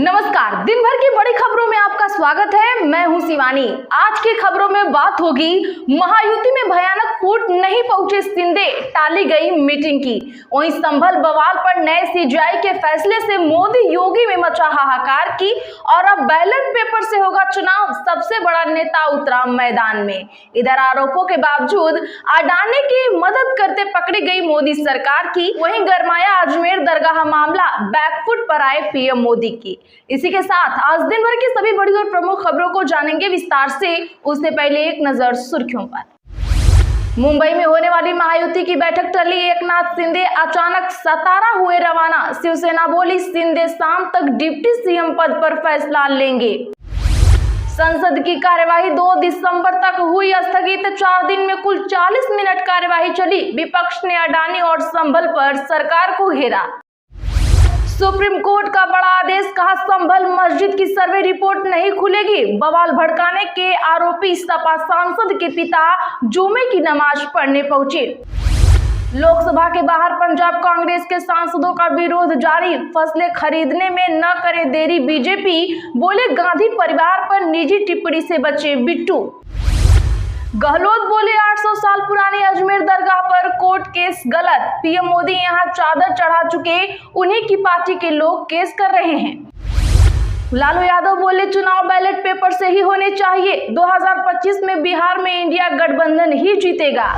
नमस्कार, दिन भर की बड़ी खबरों में आपका स्वागत है। मैं हूं शिवानी। आज की खबरों में बात होगी महायुति में भयानक फूट, नहीं पहुंचे शिंदे, टाली गई मीटिंग की। वहीं संभल बवाल पर नए सीजेआई के फैसले से मोदी योगी में मचा हाहाकार की। और अब बैलेट पेपर से होगा चुनाव, सबसे बड़ा नेता उतरा मैदान में। इधर आरोपों के बावजूद अडानी की मदद करते पकड़ी गई मोदी सरकार की। वहीं गरमाया अजमेर दरगाह मामला, बैकफुट पर आए पीएम मोदी की। इसी के साथ आज दिन भर की सभी बड़ी और प्रमुख खबरों को जानेंगे विस्तार से। उससे पहले एक नजर सुर्खियों पर। मुंबई में होने वाली महायुति की बैठक टली, एकनाथ शिंदे अचानक सतारा हुए रवाना। शिवसेना बोली शिंदे शाम तक डिप्टी सीएम पद पर फैसला लेंगे। संसद की कार्यवाही 2 दिसंबर तक हुई स्थगित। 4 दिन में कुल 40 मिनट कार्यवाही चली। विपक्ष ने अडानी और संभल पर सरकार को घेरा। सुप्रीम कोर्ट का बड़ा आदेश, कहा संभल मस्जिद की सर्वे रिपोर्ट नहीं खुलेगी। बवाल भड़काने के आरोपी सपा सांसद के पिता जुमे की नमाज पढ़ने पहुंचे। लोकसभा के बाहर पंजाब कांग्रेस के सांसदों का विरोध जारी। फसलें खरीदने में न करे देरी, बीजेपी बोले गांधी परिवार पर निजी टिप्पणी से बचे बिट्टू। गहलोत बोले 800 साल पुरानी अजमेर दरगाह पर कोर्ट केस गलत। पीएम मोदी यहां चादर चढ़ा चुके, उन्हीं की पार्टी के लोग केस कर रहे हैं। लालू यादव बोले चुनाव बैलेट पेपर से ही होने चाहिए। 2025 में बिहार में इंडिया गठबंधन ही जीतेगा।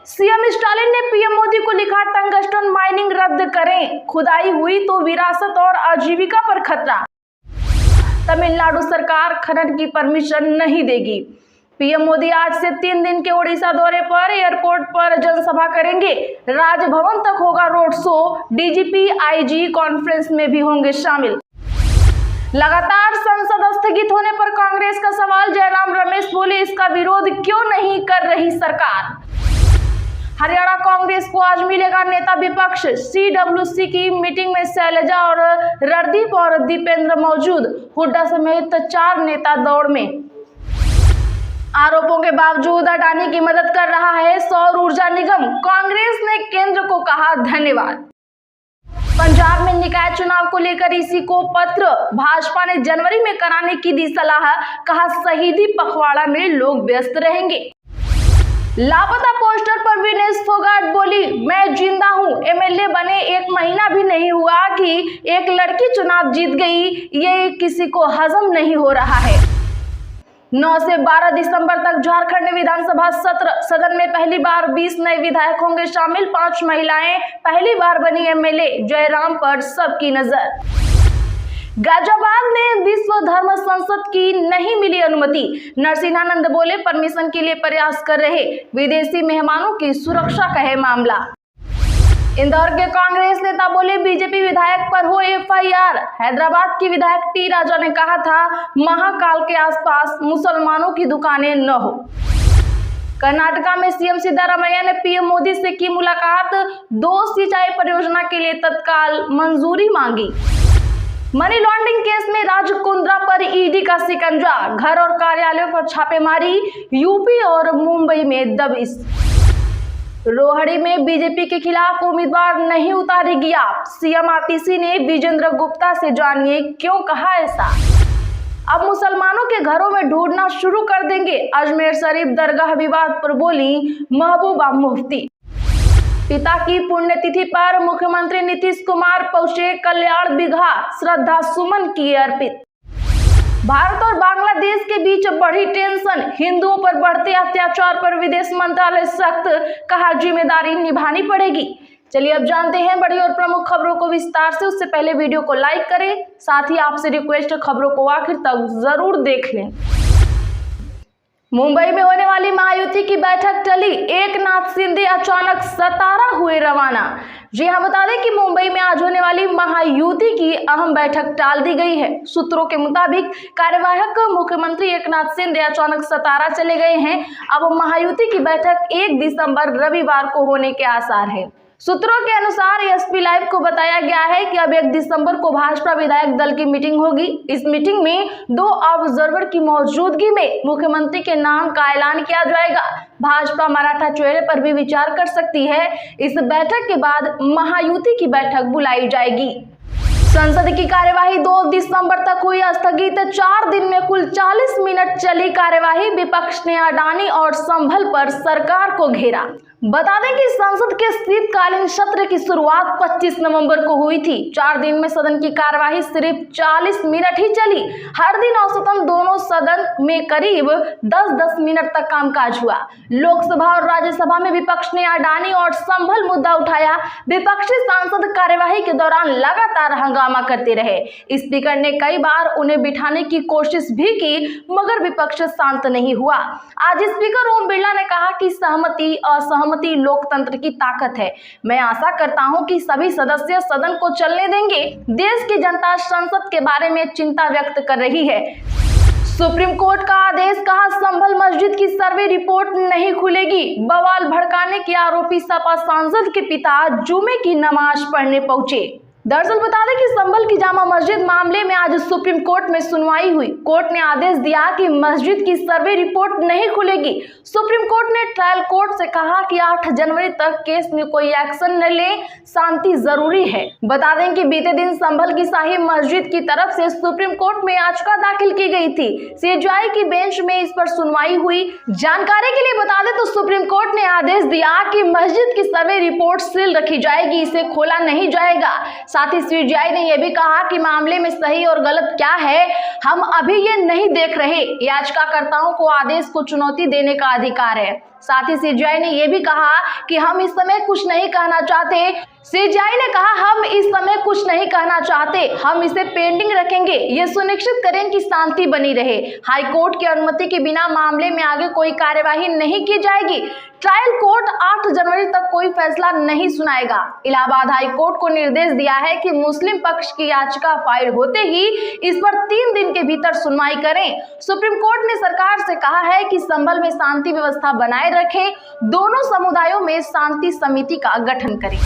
सीएम स्टालिन ने पीएम मोदी को लिखा, टंगस्टन माइनिंग रद्द करें, खुदाई हुई तो विरासत और आजीविका पर खतरा। तमिलनाडु सरकार खनन की परमिशन नहीं देगी। पीएम मोदी आज से 3 दिन के ओडिशा दौरे पर, एयरपोर्ट पर जनसभा करेंगे। राजभवन तक होगा road show. DGP IG conference में भी होंगे शामिल। लगातार संसद स्थगित होने पर कांग्रेस का सवाल, जयराम रमेश बोले इसका विरोध क्यों नहीं कर रही सरकार। हरियाणा कांग्रेस को आज मिलेगा नेता विपक्ष। सीडब्ल्यूसी की मीटिंग में शैलजा और रणदीप और दीपेंद्र मौजूद। हुड्डा समेत 4 नेता दौड़ में। आरोपों के बावजूद अडानी की मदद कर रहा है सौर ऊर्जा निगम। कांग्रेस ने केंद्र को कहा धन्यवाद। पंजाब में निकाय चुनाव को लेकर इसी को पत्र, भाजपा ने जनवरी में कराने की दी सलाह। कहा शहीदी पखवाड़ा में लोग व्यस्त रहेंगे। लापता पोस्टर पर विनेश फोगाट बोली मैं जिंदा हूं। एमएलए बने 1 महीना भी नहीं हुआ कि एक लड़की चुनाव जीत गई, ये किसी को हजम नहीं हो रहा है। 9 से 12 दिसंबर तक झारखंड विधानसभा सत्र। सदन में पहली बार 20 नए विधायक होंगे शामिल। 5 महिलाएं पहली बार बनी एमएलए। जयराम पर सबकी नजर। गाजियाबाद में विश्व धर्म संसद की नहीं मिली अनुमति। नरसिंहानंद बोले परमिशन के लिए प्रयास कर रहे, विदेशी मेहमानों की सुरक्षा का है मामला। इंदौर के कांग्रेस नेता बोले बीजेपी विधायक पर हो एफआईआर। हैदराबाद की विधायक टी राजा ने कहा था महाकाल के आसपास मुसलमानों की दुकानें न हो। कर्नाटका में सीएम सिद्धारमैया ने पीएम मोदी से की मुलाकात। 2 सिंचाई परियोजना के लिए तत्काल मंजूरी मांगी। मनी लॉन्ड्रिंग केस में राज कुंद्रा पर ईडी का शिकंजा। घर और कार्यालयों पर छापेमारी। यूपी और मुंबई में दबिश। रोहड़ी में बीजेपी के खिलाफ उम्मीदवार नहीं उतारेगी आप। सीएम आतिशी ने विजेंद्र गुप्ता से जानिए क्यों कहा ऐसा। अब मुसलमानों के घरों में ढूंढना शुरू कर देंगे। अजमेर शरीफ दरगाह विवाद पर बोली महबूबा मुफ्ती। पिता की पुण्यतिथि पर मुख्यमंत्री नीतीश कुमार पहुंचे कल्याण बिघा, श्रद्धा सुमन किए अर्पित। भारत और बांग्लादेश के बीच बढ़ी टेंशन। हिंदुओं पर बढ़ते अत्याचार पर विदेश मंत्रालय सख्त, कहा जिम्मेदारी निभानी पड़ेगी। चलिए अब जानते हैं बड़ी और प्रमुख खबरों को विस्तार से। उससे पहले वीडियो को लाइक करें, साथ ही आपसे रिक्वेस्ट खबरों को आखिर तक जरूर देख लें। मुंबई में होने वाली महायुति की बैठक टली, एकनाथ शिंदे अचानक सतारा हुए रवाना। जी हां, बता दें कि मुंबई में आज होने वाली महायुति की अहम बैठक टाल दी गई है। सूत्रों के मुताबिक कार्यवाहक मुख्यमंत्री एकनाथ शिंदे अचानक सतारा चले गए हैं। अब महायुति की बैठक 1 दिसंबर रविवार को होने के आसार है। सूत्रों के अनुसार एसपी लाइव को बताया गया है कि अब 1 दिसंबर को भाजपा विधायक दल की मीटिंग होगी। इस मीटिंग में 2 ऑब्जर्वर की मौजूदगी में मुख्यमंत्री के नाम का ऐलान किया जाएगा। भाजपा मराठा चेहरे पर भी विचार कर सकती है। इस बैठक के बाद महायुति की बैठक बुलाई जाएगी। संसद की कार्यवाही 2 2 दिसंबर तक हुई स्थगित 4 दिन में कुल 40 मिनट चली कार्यवाही। विपक्ष ने अडानी और संभल पर सरकार को घेरा। बता दें कि संसद के शीतकालीन सत्र की शुरुआत 25 नवंबर को हुई थी। 4 दिन में सदन की कार्यवाही सिर्फ 40 मिनट ही चली। हर दिन औसतन दोनों सदन में करीब 10-10 मिनट तक कामकाज हुआ। लोकसभा और राज्यसभा में विपक्ष ने अडानी और संभल मुद्दा उठाया। विपक्षी सांसद कार्यवाही के दौरान लगातार हंगामा करते रहे। स्पीकर ने कई बार उन्हें बिठाने की कोशिश भी की, मगर विपक्ष शांत नहीं हुआ। आज स्पीकर ओम बिरला ने कहा कि सहमति असहमति लोकतंत्र की ताकत है। मैं आशा करता हूं कि सभी सदस्य सदन को चलने देंगे। देश की जनता संसद के बारे में चिंता व्यक्त कर रही है। सुप्रीम कोर्ट का आदेश, कहा संभल मस्जिद की सर्वे रिपोर्ट नहीं खुलेगी। बवाल भड़काने के आरोपी सपा सांसद के पिता जुमे की नमाज पढ़ने पहुंचे। दरअसल बता दें कि संभल की जामा मस्जिद मामले में आज सुप्रीम कोर्ट में सुनवाई हुई। कोर्ट ने आदेश दिया कि मस्जिद की सर्वे रिपोर्ट नहीं खुलेगी। सुप्रीम कोर्ट ने ट्रायल कोर्ट से कहा कि 8 जनवरी तक केस में कोई एक्शन न ले, शांति जरूरी है। बता दें कि बीते दिन संभल की शाही मस्जिद की तरफ से सुप्रीम कोर्ट में याचिका दाखिल की गई थी। सीजेआई की बेंच में इस पर सुनवाई हुई। जानकारी के लिए बता दें तो सुप्रीम कोर्ट ने आदेश दिया कि मस्जिद की सर्वे रिपोर्ट सील रखी जाएगी, इसे खोला नहीं जाएगा। साथ ही सीजेआई ने यह भी कहा कि मामले में सही और गलत क्या है, हम अभी ये नहीं देख रहे। याचिकाकर्ताओं को आदेश को चुनौती देने का अधिकार है। साथ ही सीजेआई ने यह भी कहा कि हम इस समय कुछ नहीं कहना चाहते। सीजेआई ने कहा हम इस समय कुछ नहीं कहना चाहते, हम इसे पेंडिंग रखेंगे। ये सुनिश्चित करें कि शांति बनी रहे। हाईकोर्ट की अनुमति के बिना मामले में आगे कोई कार्यवाही नहीं की जाएगी। ट्रायल कोर्ट 8 जनवरी तक कोई फैसला नहीं सुनाएगा। इलाहाबाद हाई कोर्ट को निर्देश दिया है कि मुस्लिम पक्ष की याचिका फाइल होते ही इस पर 3 दिन के भीतर सुनवाई करें। सुप्रीम कोर्ट ने सरकार से कहा है कि संभल में शांति व्यवस्था बनाए रखे, दोनों समुदायों में शांति समिति का गठन करें।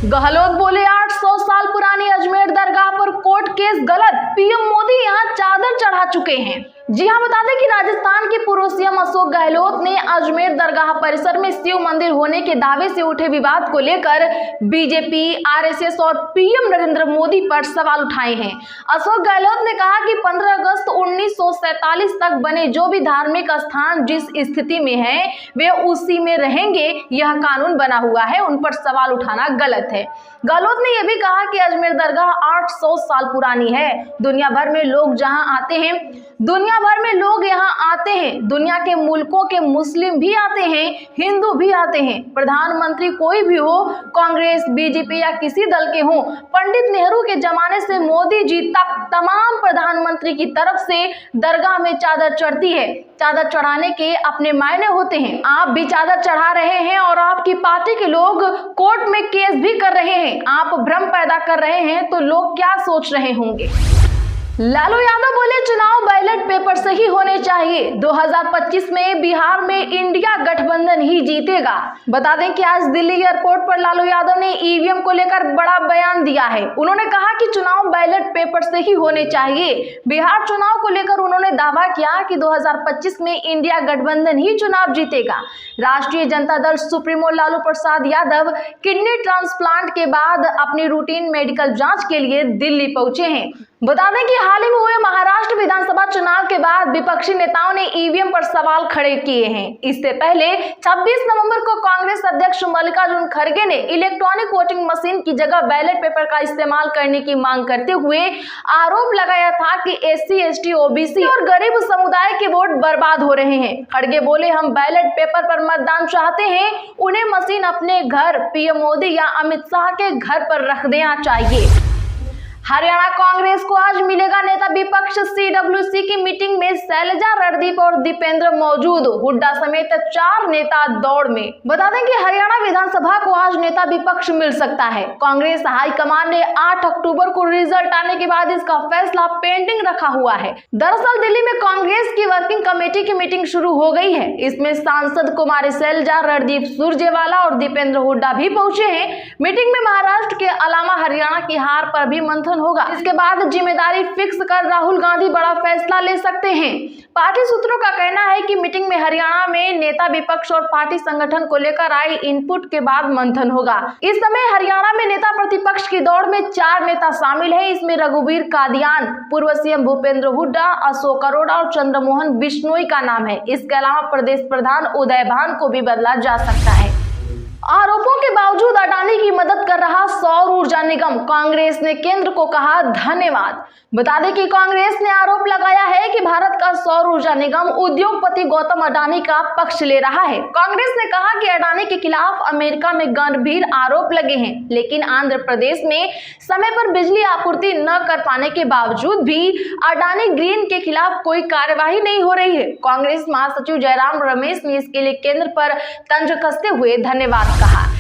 गहलोत बोले 800 साल पुरानी अजमेर दरगाह पर कोर्ट केस गलत, पीएम मोदी यहां चादर चढ़ा चुके हैं। जी हां, बता दें कि राजस्थान के पूर्व सीएम अशोक गहलोत ने अजमेर दरगाह परिसर में शिव मंदिर होने के दावे से उठे विवाद को लेकर बीजेपी, आरएसएस और पीएम नरेंद्र मोदी पर सवाल उठाए हैं। अशोक गहलोत ने कहा कि 15 अगस्त 1947 तक बने जो भी धार्मिक स्थान जिस स्थिति में है वे उसी में रहेंगे, यह कानून बना हुआ है, उन पर सवाल उठाना गलत है। गहलोत ने यह भी कहा कि अजमेर दरगाह 800 साल पुरानी है। दुनिया भर में लोग यहाँ आते हैं, दुनिया के मुल्कों के मुस्लिम भी आते हैं, हिंदू भी आते हैं। प्रधानमंत्री कोई भी हो, कांग्रेस, बीजेपी या किसी दल के हों, पंडित नेहरू के जमाने से मोदी जी तक तमाम प्रधानमंत्री की तरफ से दरगाह में चादर चढ़ती है। चादर चढ़ाने के अपने मायने होते हैं। आप भी चादर चढ़ा रहे हैं और आपकी पार्टी के लोग कोर्ट में केस भी कर रहे हैं। आप भ्रम पैदा कर रहे हैं तो लोग क्या सोच रहे होंगे। लालू यादव बोले चुनाव बैलेट पेपर से ही होने चाहिए। 2025 में बिहार में इंडिया गठबंधन ही जीतेगा। बता दें कि आज दिल्ली एयरपोर्ट पर लालू यादव ने ईवीएम को लेकर बड़ा बयान दिया है। उन्होंने कहा कि चुनाव बैलेट पेपर से ही होने चाहिए। बिहार चुनाव को लेकर उन्होंने दावा किया कि 2025 में इंडिया गठबंधन ही चुनाव जीतेगा। राष्ट्रीय Janata Dal supremo Lalu Prasad Yadav kidney transplant के बाद अपनी रूटीन मेडिकल जांच के लिए दिल्ली पहुंचे हैं। बता दें कि हाल ही में हुए महाराष्ट्र विधानसभा चुनाव के बाद विपक्षी नेताओं ने ईवीएम पर सवाल खड़े किए हैं। इससे पहले 26 नवंबर को कांग्रेस अध्यक्ष मल्लिकार्जुन खड़गे ने इलेक्ट्रॉनिक वोटिंग मशीन की जगह बैलेट पेपर का इस्तेमाल करने की मांग करते हुए आरोप लगाया था कि एससी, एसटी, ओबीसी और गरीब समुदाय के वोट बर्बाद हो रहे हैं। खड़गे बोले हम बैलेट पेपर पर मतदान चाहते हैं, उन्हें मशीन अपने घर, पीएम मोदी या अमित शाह के घर पर रख देना चाहिए। हरियाणा कांग्रेस को आज मिलेगा नेता। विपक्ष सीडब्ल्यूसी की मीटिंग में शैलजा, रणदीप और दीपेंद्र मौजूद, हुड्डा समेत 4 नेता दौड़ में। बता दें कि हरियाणा विधानसभा को आज नेता विपक्ष मिल सकता है। कांग्रेस हाईकमान ने 8 अक्टूबर को रिजल्ट आने के बाद इसका फैसला पेंडिंग रखा हुआ है। दरअसल दिल्ली में कांग्रेस की वर्किंग कमेटी की मीटिंग शुरू हो गई है। इसमें सांसद कुमारी शैलजा, रणदीप सुरजेवाला और दीपेंद्र हुड्डा भी पहुंचे हैं। मीटिंग में महाराष्ट्र के अलावा हरियाणा की हार पर भी मंथन मंथन होगा। इसके बाद जिम्मेदारी फिक्स कर राहुल गांधी बड़ा फैसला ले सकते हैं। पार्टी सूत्रों का कहना है कि मीटिंग में हरियाणा में नेता विपक्ष और पार्टी संगठन को लेकर आई इनपुट के बाद मंथन होगा। इस समय हरियाणा में नेता प्रतिपक्ष की दौड़ में 4 नेता शामिल है। इसमें रघुवीर कादियान, पूर्व सीएम भूपेंद्र हुड्डा, अशोक अरोड़ा और चंद्रमोहन बिश्नोई का नाम है। इसके अलावा प्रदेश प्रधान उदय भान को भी बदला जा सकता है। आरोपों के बावजूद अडानी की मदद कर रहा सौर ऊर्जा निगम, कांग्रेस ने केंद्र को कहा धन्यवाद। बता दें कि कांग्रेस ने आरोप लगाया है कि भारत का सौर ऊर्जा निगम उद्योगपति गौतम अडानी का पक्ष ले रहा है। कांग्रेस ने कहा कि अडानी के खिलाफ अमेरिका में गंभीर आरोप लगे हैं, लेकिन आंध्र प्रदेश में समय पर बिजली आपूर्ति न कर पाने के बावजूद भी अडानी ग्रीन के खिलाफ कोई कार्यवाही नहीं हो रही है। कांग्रेस महासचिव जयराम रमेश ने इसके लिए केंद्र पर तंज कसते हुए धन्यवाद कहा।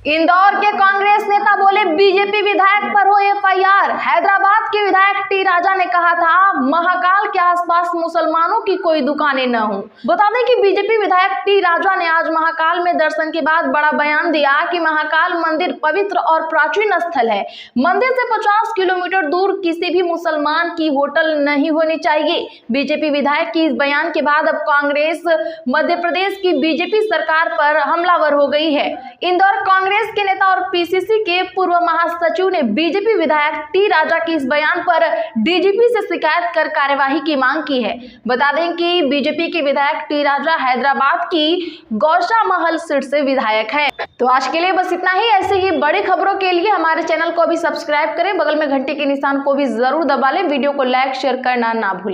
इंदौर के कांग्रेस नेता बोले बीजेपी विधायक पर हो एफआईआर। हैदराबाद के विधायक टी राजा ने कहा था महाकाल के आसपास मुसलमानों की कोई दुकानें न हो। बता दें कि बीजेपी विधायक टी राजा ने आज महाकाल में दर्शन के बाद बड़ा बयान दिया कि महाकाल मंदिर पवित्र और प्राचीन स्थल है। मंदिर से 50 किलोमीटर दूर किसी भी मुसलमान की होटल नहीं होनी चाहिए। बीजेपी विधायक की इस बयान के बाद अब कांग्रेस मध्य प्रदेश की बीजेपी सरकार पर हमलावर हो गई है। इंदौर कांग्रेस के नेता और पीसीसी के पूर्व महासचिव ने बीजेपी विधायक टी राजा के इस बयान पर डीजीपी से शिकायत कर कार्यवाही की मांग की है। बता दें कि बीजेपी के विधायक टी राजा हैदराबाद की गौशा महल सीट से विधायक है। तो आज के लिए बस इतना ही। ऐसे ही बड़ी खबरों के लिए हमारे चैनल को भी सब्सक्राइब करें, बगल में घंटे के निशान को भी जरूर दबा लें, वीडियो को लाइक शेयर करना ना भूलें।